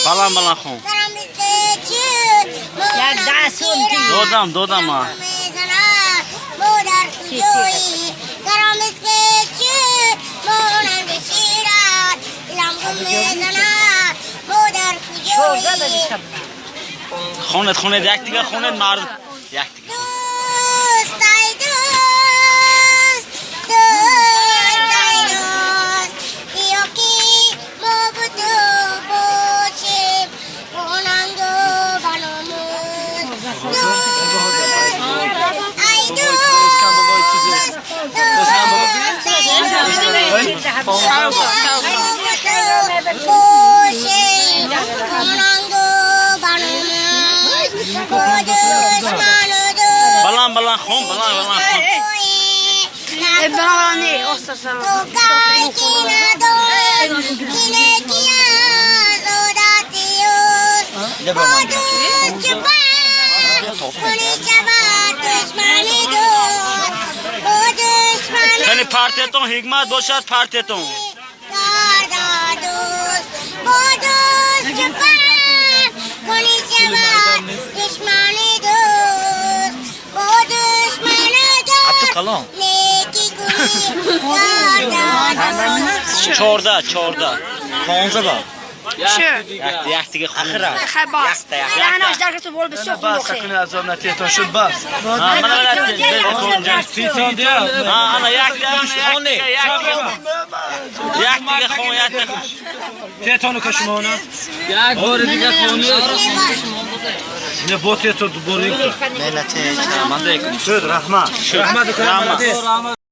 Balan balan خون یک دستون دودم ها خونه یک دیگه خونه مرد یک دیگه بلان خون ابراهانی استاد یعنی پارتیتون حکمت باشد پارتیتون Kalan. چورده 15 bak. یک دیگه خون خباس لعناش در تو بول بسوق Bas sakın azam netiyeton şud bas. انا یک دیگه خون Tiyetonu kaşıma ona. یک بار دیگه خونی Ne bot tiyeton boru. ملت چمنده Söz rahma. Rahma.